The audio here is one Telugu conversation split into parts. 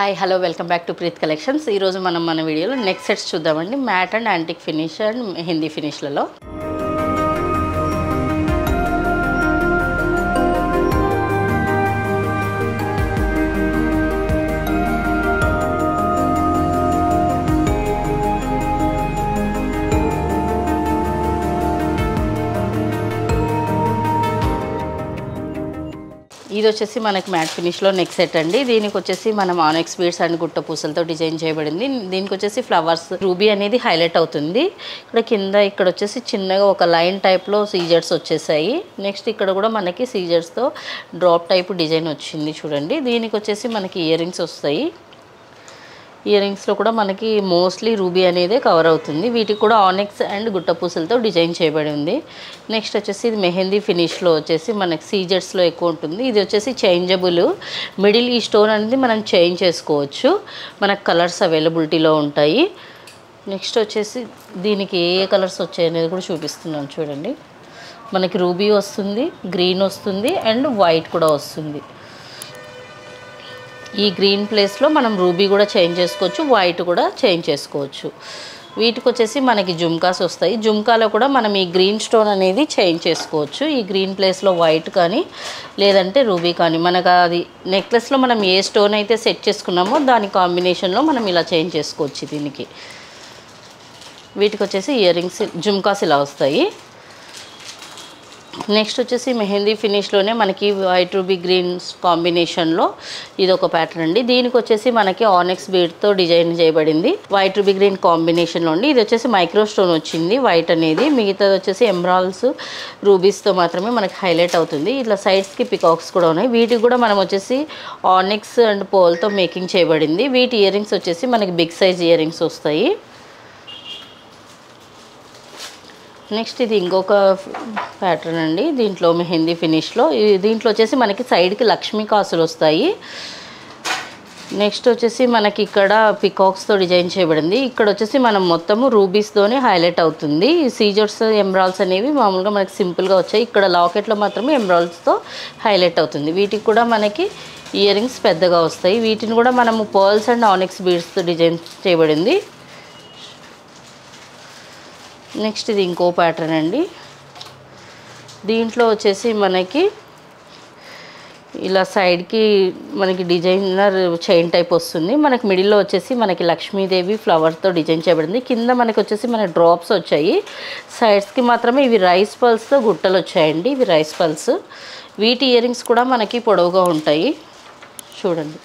Hi hello welcome back to Preet collections. ఈరోజు మనం మన వీడియోలో నెక్ సెట్స్ చూద్దామండి. Matte and antique finish and mehndi ఫినిష్లలో. ఇది వచ్చేసి మనకి మ్యాట్ ఫినిష్లో నెక్ సెట్ అండి. దీనికి వచ్చేసి మనం ఆనెక్స్ బీడ్స్ అండ్ గుట్ట పూసలతో డిజైన్ చేయబడింది. దీనికి వచ్చేసి ఫ్లవర్స్ రూబీ అనేది హైలైట్ అవుతుంది. ఇక్కడ వచ్చేసి చిన్నగా ఒక లైన్ టైప్లో సీజర్స్ వచ్చేసాయి. నెక్స్ట్ ఇక్కడ కూడా మనకి సీజర్స్తో డ్రాప్ టైప్ డిజైన్ వచ్చింది చూడండి. దీనికి వచ్చేసి మనకి ఇయర్ రింగ్స్ వస్తాయి. ఇయర్ రింగ్స్లో కూడా మనకి మోస్ట్లీ రూబీ అనేది కవర్ అవుతుంది. వీటికి కూడా ఆనెక్స్ అండ్ గుట్ట పూసలతో డిజైన్ చేయబడి ఉంది. నెక్స్ట్ వచ్చేసి ఇది మెహందీ ఫినిష్లో వచ్చేసి మనకి సీజర్స్లో ఎక్కువ ఉంటుంది. ఇది వచ్చేసి చేంజబుల్ మిడిల్. ఈ స్టోన్ అనేది మనం చేంజ్ చేసుకోవచ్చు. మనకు కలర్స్ అవైలబిలిటీలో ఉంటాయి. నెక్స్ట్ వచ్చేసి దీనికి ఏ కలర్స్ వచ్చాయి అనేది కూడా చూపిస్తున్నాను చూడండి. మనకి రూబీ వస్తుంది, గ్రీన్ వస్తుంది అండ్ వైట్ కూడా వస్తుంది. ఈ గ్రీన్ ప్లేస్లో మనం రూబీ కూడా చేంజ్ చేసుకోవచ్చు, వైట్ కూడా చేంజ్ చేసుకోవచ్చు. వీటికి వచ్చేసి మనకి జుమ్కాస్ వస్తాయి. జుమ్కాలో కూడా మనం ఈ గ్రీన్ స్టోన్ అనేది చేంజ్ చేసుకోవచ్చు. ఈ గ్రీన్ ప్లేస్లో వైట్ కానీ లేదంటే రూబీ కానీ మనకు అది నెక్లెస్లో మనం ఏ స్టోన్ అయితే సెట్ చేసుకున్నామో దాని కాంబినేషన్లో మనం ఇలా చేంజ్ చేసుకోవచ్చు. దీనికి వీటికి వచ్చేసి ఇయర్ రింగ్స్ జుమ్కాస్ ఇలా వస్తాయి. నెక్స్ట్ వచ్చేసి మెహందీ ఫినిష్లోనే మనకి వైట్ రూబీ గ్రీన్స్ కాంబినేషన్లో ఇది ఒక ప్యాటర్న్ అండి. దీనికి వచ్చేసి మనకి ఆనెక్స్ బీడ్తో డిజైన్ చేయబడింది. వైట్ రూబీ గ్రీన్ కాంబినేషన్లో అండి. ఇది వచ్చేసి మైక్రో స్టోన్ వచ్చింది వైట్ అనేది. మిగతాది వచ్చేసి ఎమరాల్డ్స్ రూబీస్తో మాత్రమే మనకి హైలైట్ అవుతుంది. ఇట్లా సైడ్స్కి పికాక్స్ కూడా ఉన్నాయి. వీటికి కూడా మనం వచ్చేసి ఆనెక్స్ అండ్ పోల్తో మేకింగ్ చేయబడింది. వీటి ఇయర్ రింగ్స్ వచ్చేసి మనకి బిగ్ సైజ్ ఇయర్ రింగ్స్ వస్తాయి. నెక్స్ట్ ఇది ఇంకొక ప్యాటర్న్ అండి. దీంట్లో మెహందీ ఫినిష్లో దీంట్లో వచ్చేసి మనకి సైడ్కి లక్ష్మీ కాసులు వస్తాయి. నెక్స్ట్ వచ్చేసి మనకి ఇక్కడ పికాక్స్తో డిజైన్ చేయబడింది. ఇక్కడ వచ్చేసి మనం మొత్తము రూబీస్తోనే హైలైట్ అవుతుంది. సీజర్స్ ఎమరాల్డ్స్ అనేవి మామూలుగా మనకి సింపుల్గా వచ్చాయి. ఇక్కడ లాకెట్లో మాత్రమే ఎమరాల్డ్స్తో హైలైట్ అవుతుంది. వీటికి కూడా మనకి ఇయర్ రింగ్స్ పెద్దగా వస్తాయి. వీటిని కూడా మనము పర్ల్స్ అండ్ ఆనెక్స్ బీడ్స్తో డిజైన్ చేయబడింది. నెక్స్ట్ ఇది ఇంకో ప్యాటర్న్ అండి. దీంట్లో వచ్చేసి మనకి ఇలా సైడ్కి మనకి డిజైనర్ చైన్ టైప్ వస్తుంది. మనకి మిడిల్లో వచ్చేసి మనకి లక్ష్మీదేవి ఫ్లవర్తో డిజైన్ చేయబడింది. కింద మనకి వచ్చేసి మన డ్రాప్స్ వచ్చాయి. సైడ్స్కి మాత్రమే ఇవి రైస్ పల్స్తో గుట్టలు వచ్చాయండి. ఇవి రైస్ పల్స్. వీటి ఇయర్ రింగ్స్ కూడా మనకి పొడవుగా ఉంటాయి చూడండి.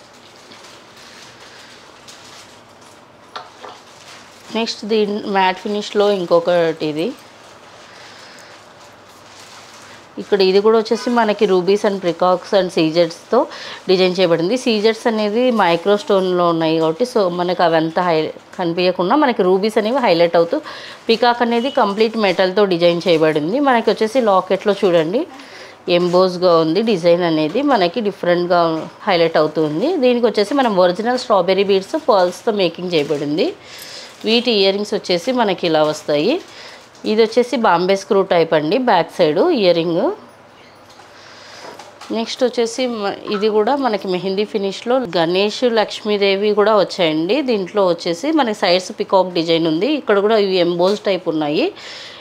నెక్స్ట్ దీని మ్యాట్ ఫినిష్లో ఇంకొకటి ఇది కూడా వచ్చేసి మనకి రూబీస్ అండ్ ప్రికాక్స్ అండ్ సీజర్స్తో డిజైన్ చేయబడింది. సీజర్స్ అనేది మైక్రో స్టోన్లో ఉన్నాయి కాబట్టి సో మనకి అవంతా కనిపించకుండా మనకి రూబీస్ అనేవి హైలైట్ అవుతూ పికాక్ అనేది కంప్లీట్ మెటల్తో డిజైన్ చేయబడింది. మనకి వచ్చేసి లాకెట్లో చూడండి ఎంబోస్గా ఉంది. డిజైన్ అనేది మనకి డిఫరెంట్గా హైలైట్ అవుతుంది. దీనికి వచ్చేసి మనం ఒరిజినల్ స్ట్రాబెర్రీ బీడ్స్ పర్ల్స్తో మేకింగ్ చేయబడింది. వీటి ఇయర్ రింగ్స్ వచ్చేసి మనకి ఇలా వస్తాయి. ఇది వచ్చేసి బాంబే స్క్రూ టైప్ అండి, back side ear ring. Next వచ్చేసి ఇది కూడా మనకి మెహందీ ఫినిష్లో గణేష్ లక్ష్మీదేవి కూడా వచ్చాయండి. దీంట్లో వచ్చేసి మనకి సైడ్స్ పికాక్ డిజైన్ ఉంది. ఇక్కడ కూడా ఇవి ఎంబోస్ టైప్ ఉన్నాయి.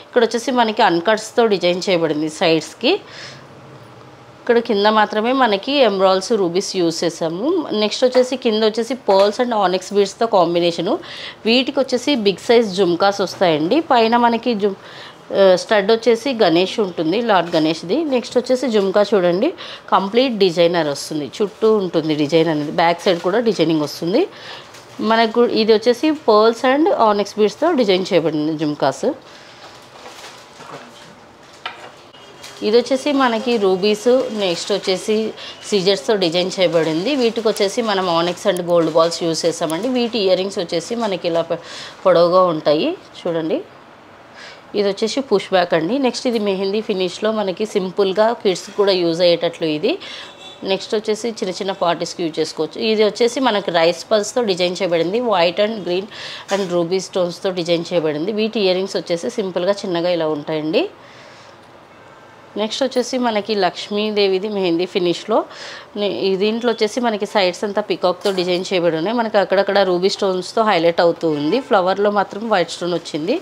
ఇక్కడ వచ్చేసి మనకి అన్కట్స్తో డిజైన్ చేయబడింది సైడ్స్కి. ఇక్కడ కింద మాత్రమే మనకి ఎమరాల్డ్స్ రూబీస్ యూజ్ చేసాము. నెక్స్ట్ వచ్చేసి కింద వచ్చేసి పర్ల్స్ అండ్ ఆనెక్స్ బీడ్స్తో కాంబినేషను. వీటికి వచ్చేసి బిగ్ సైజ్ జుమ్కాస్ వస్తాయండి. పైన మనకి స్టడ్ వచ్చేసి గణేష్ ఉంటుంది, లార్డ్ గణేష్ది. నెక్స్ట్ వచ్చేసి జుమ్కా చూడండి కంప్లీట్ డిజైనర్ వస్తుంది. చుట్టూ ఉంటుంది డిజైన్ అనేది. బ్యాక్ సైడ్ కూడా డిజైనింగ్ వస్తుంది. మనకు ఇది వచ్చేసి పర్ల్స్ అండ్ ఆనెక్స్ బీడ్స్తో డిజైన్ చేయబడింది జుమ్కాస్. ఇది వచ్చేసి మనకి రూబీస్ నెక్స్ట్ వచ్చేసి సీజర్స్తో డిజైన్ చేయబడింది. వీటికి వచ్చేసి మనం ఆనెక్స్ అండ్ గోల్డ్ బాల్స్ యూజ్ చేస్తామండి. వీటి ఇయర్ రింగ్స్ వచ్చేసి మనకి ఇలా పొడవుగా ఉంటాయి చూడండి. ఇది వచ్చేసి పుష్ బ్యాక్ అండి. నెక్స్ట్ ఇది మెహందీ ఫినిష్లో మనకి సింపుల్గా కిడ్స్ కూడా యూజ్ అయ్యేటట్లు ఇది. నెక్స్ట్ వచ్చేసి చిన్న చిన్న పార్టీస్కి యూజ్ చేసుకోవచ్చు. ఇది వచ్చేసి మనకి రైస్ పల్స్తో డిజైన్ చేయబడింది. White and green and ruby స్టోన్స్తో డిజైన్ చేయబడింది. వీటి ఇయర్ రింగ్స్ వచ్చేసి సింపుల్గా చిన్నగా ఇలా ఉంటాయండి. నెక్స్ట్ వచ్చేసి మనకి లక్ష్మీదేవిది మెహందీ ఫినిష్లో దీంట్లో వచ్చేసి మనకి సైడ్స్ అంతా పికాక్తో డిజైన్ చేయబడి ఉన్నాయి. మనకి అక్కడక్కడ రూబీ స్టోన్స్తో హైలైట్ అవుతూ ఉంది. ఫ్లవర్లో మాత్రం వైట్ స్టోన్ వచ్చింది.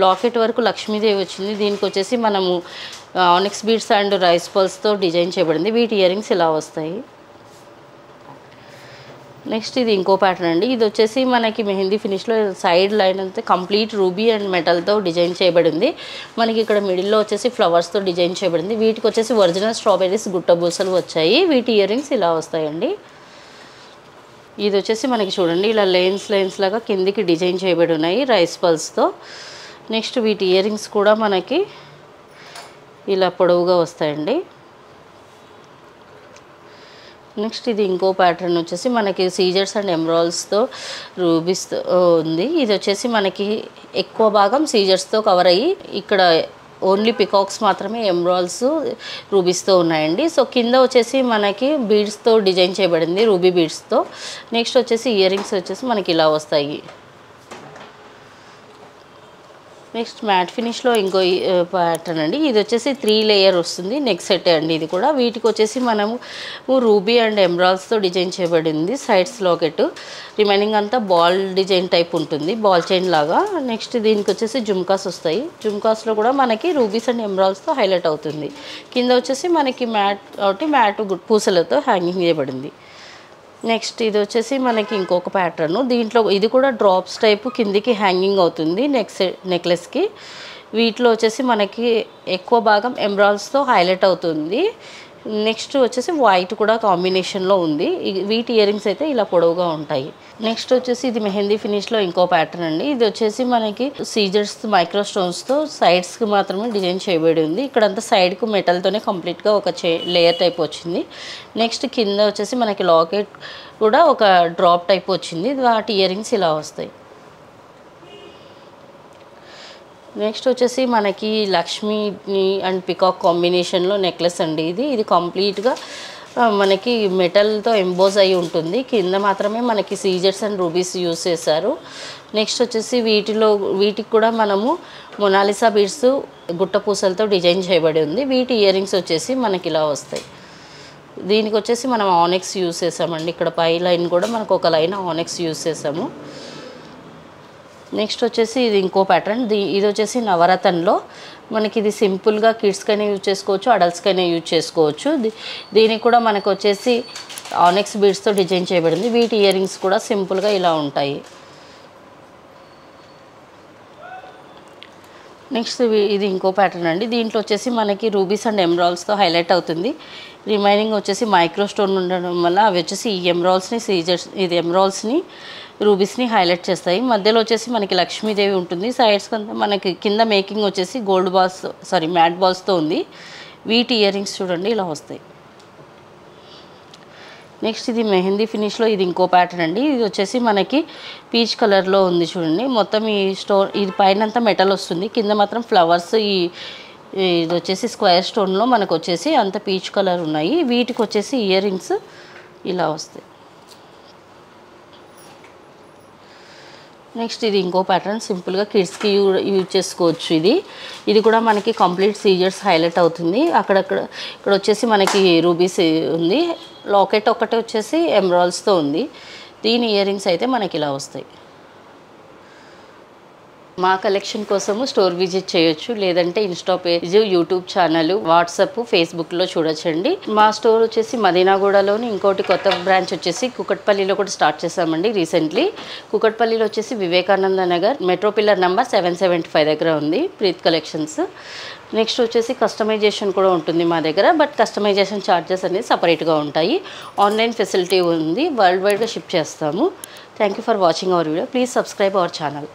లాకెట్ వరకు లక్ష్మీదేవి వచ్చింది. దీనికి వచ్చేసి మనము ఆనిక్స్ బీడ్స్ అండ్ రైస్ పల్స్తో డిజైన్ చేయబడింది. వీటి ఇయర్ రింగ్స్ ఇలా వస్తాయి. నెక్స్ట్ ఇది ఇంకో ప్యాటర్న్ అండి. ఇది వచ్చేసి మనకి మెహందీ ఫినిష్లో సైడ్ లైన్ అంతా కంప్లీట్ రూబీ అండ్ మెటల్తో డిజైన్ చేయబడింది. మనకి ఇక్కడ మిడిల్లో వచ్చేసి ఫ్లవర్స్తో డిజైన్ చేయబడింది. వీటికి వచ్చేసి ఒరిజినల్ స్ట్రాబెర్రీస్ గుట్ట బూసలు వచ్చాయి. వీటి ఇయర్ రింగ్స్ ఇలా వస్తాయండి. ఇది వచ్చేసి మనకి చూడండి ఇలా లైన్స్ లాగా కిందికి డిజైన్ చేయబడి ఉన్నాయి రైస్ పల్స్తో. నెక్స్ట్ వీటి ఇయర్ రింగ్స్ కూడా మనకి ఇలా పొడవుగా వస్తాయండి. నెక్స్ట్ ఇది ఇంకో ప్యాటర్న్ వచ్చేసి మనకి సీజర్స్ అండ్ ఎమరాల్డ్స్తో రూబీస్తో ఉంది. ఇది వచ్చేసి మనకి ఎక్కువ భాగం సీజర్స్తో కవర్ అయ్యి ఇక్కడ ఓన్లీ పికాక్స్ మాత్రమే ఎమరాల్డ్స్ రూబీస్తో ఉన్నాయండి. సో కింద వచ్చేసి మనకి బీడ్స్తో డిజైన్ చేయబడింది రూబీ బీడ్స్తో. నెక్స్ట్ వచ్చేసి ఇయర్ రింగ్స్ వచ్చేసి మనకి ఇలా వస్తాయి. నెక్స్ట్ మ్యాట్ ఫినిష్లో ఇంకో ప్యాటర్న్ అండి. ఇది వచ్చేసి 3 లేయర్ వస్తుంది. నెక్ సెట్ అండి ఇది కూడా. వీటికి వచ్చేసి మనము రూబీ అండ్ ఎమరాల్డ్స్తో డిజైన్ చేయబడింది సైడ్స్ లాకెట్. రిమైనింగ్ అంతా బాల్ డిజైన్ టైప్ ఉంటుంది, బాల్ చైన్ లాగా. నెక్స్ట్ దీనికి వచ్చేసి జుమ్కాస్ వస్తాయి. జుమ్కాస్లో కూడా మనకి రూబీస్ అండ్ ఎమరాల్డ్స్తో హైలైట్ అవుతుంది. కింద వచ్చేసి మనకి మ్యాట్ పూసలతో హ్యాంగింగ్ చేయబడింది. నెక్స్ట్ ఇది వచ్చేసి మనకి ఇంకొక ప్యాటర్న్. దీంట్లో ఇది కూడా డ్రాప్స్ టైపు కిందికి హ్యాంగింగ్ అవుతుంది నెక్లెస్కి. వీటిలో వచ్చేసి మనకి ఎక్కువ భాగం ఎమరాల్డ్స్తో హైలైట్ అవుతుంది. నెక్స్ట్ వచ్చేసి వైట్ కూడా కాంబినేషన్లో ఉంది. వీటి ఇయర్ రింగ్స్ అయితే ఇలా పొడవుగా ఉంటాయి. నెక్స్ట్ వచ్చేసి ఇది మెహందీ ఫినిష్లో ఇంకో ప్యాటర్న్ అండి. ఇది వచ్చేసి మనకి సీజర్స్ మైక్రో స్టోన్స్తో సైడ్స్కి మాత్రమే డిజైన్ చేయబడి ఉంది. ఇక్కడంతా సైడ్కు మెటల్తోనే కంప్లీట్గా ఒక లేయర్ టైప్ వచ్చింది. నెక్స్ట్ కింద వచ్చేసి మనకి లాకెట్ కూడా ఒక డ్రాప్ టైప్ వచ్చింది. వాటి ఇయర్ రింగ్స్ ఇలా వస్తాయి. నెక్స్ట్ వచ్చేసి మనకి లక్ష్మీని అండ్ పికాక్ కాంబినేషన్లో నెక్లెస్ అండి. ఇది కంప్లీట్గా మనకి మెటల్తో ఎంబోజ్ అయి ఉంటుంది. కింద మాత్రమే మనకి సీజర్స్ అండ్ రూబీస్ యూస్ చేశారు. నెక్స్ట్ వచ్చేసి వీటికి కూడా మనము మొనాలిసా బీడ్స్ గుట్ట పూసలతో డిజైన్ చేయబడి ఉంది. వీటి ఇయర్ రింగ్స్ వచ్చేసి మనకి ఇలా వస్తాయి. దీనికి వచ్చేసి మనం ఆనిక్స్ యూస్ చేసామండి. ఇక్కడ పై లైన్ కూడా మనకు ఒక లైన్ ఆనిక్స్ యూస్ చేసాము. నెక్స్ట్ వచ్చేసి ఇది ఇంకో ప్యాటర్న్. ఇది వచ్చేసి నవరత్నంలో మనకి ఇది సింపుల్గా కిడ్స్కైనా యూజ్ చేసుకోవచ్చు, అడల్ట్స్కైనా యూజ్ చేసుకోవచ్చు. దీనికి కూడా మనకు వచ్చేసి ఆనిక్స్ బీడ్స్తో డిజైన్ చేయబడింది. వీటి ఇయర్ రింగ్స్ కూడా సింపుల్గా ఇలా ఉంటాయి. నెక్స్ట్ ఇది ఇంకో ప్యాటర్న్ అండి. దీంట్లో వచ్చేసి మనకి రూబీస్ అండ్ ఎమరాల్డ్స్తో హైలైట్ అవుతుంది. రిమైనింగ్ వచ్చేసి మైక్రో స్టోన్ ఉండడం వల్ల అవి వచ్చేసి ఈ ఎమరాల్డ్స్ని రూబీస్ని హైలైట్ చేస్తాయి. మధ్యలో వచ్చేసి మనకి లక్ష్మీదేవి ఉంటుంది. సైడ్స్ అంతా మనకి కింద మేకింగ్ వచ్చేసి మ్యాట్ బాల్స్తో ఉంది. వీటి ఇయర్ రింగ్స్ చూడండి ఇలా వస్తాయి. నెక్స్ట్ ఇది మెహందీ ఫినిష్లో ఇది ఇంకో ప్యాటర్న్ అండి. ఇది వచ్చేసి మనకి పీచ్ కలర్లో ఉంది చూడండి. మొత్తం ఈ స్టోన్ ఇది పైన అంతా మెటల్ వస్తుంది, కింద మాత్రం ఫ్లవర్స్ ఇది వచ్చేసి స్క్వేర్ స్టోన్లో మనకు వచ్చేసి అంత పీచ్ కలర్ ఉన్నాయి. వీటికి వచ్చేసి ఇయర్ రింగ్స్ ఇలా వస్తాయి. నెక్స్ట్ ఇది ఇంకో ప్యాటర్న్. సింపుల్గా కిడ్స్కి యూజ్ చేసుకోవచ్చు. ఇది కూడా మనకి కంప్లీట్ సీజర్స్ హైలైట్ అవుతుంది. ఇక్కడ వచ్చేసి మనకి రూబీస్ ఉంది. లాకెట్ ఒకటే వచ్చేసి ఎమరాల్డ్స్తో ఉంది. దీని ఇయర్ రింగ్స్ అయితే మనకి ఇలా వస్తాయి. మా కలెక్షన్ కోసము స్టోర్ విజిట్ చేయొచ్చు, లేదంటే Insta page, YouTube channel, WhatsApp, ఫేస్బుక్లో చూడొచ్చండి. మా స్టోర్ వచ్చేసి మదీనాగూడలోని ఇంకోటి కొత్త బ్రాంచ్ వచ్చేసి కుకట్పల్లిలో కూడా స్టార్ట్ చేసామండి రీసెంట్లీ. కుకట్పల్లిలో వచ్చేసి Vivekananda Nagar metro pillar number 775 దగ్గర ఉంది ప్రీత్ కలెక్షన్స్. నెక్స్ట్ వచ్చేసి కస్టమైజేషన్ కూడా ఉంటుంది మా దగ్గర. బట్ కస్టమైజేషన్ ఛార్జెస్ అనేది సపరేట్గా ఉంటాయి. ఆన్లైన్ ఫెసిలిటీ ఉంది, వరల్డ్ వైడ్గా షిప్ చేస్తాము. Thank you for watching our video. Please subscribe our channel.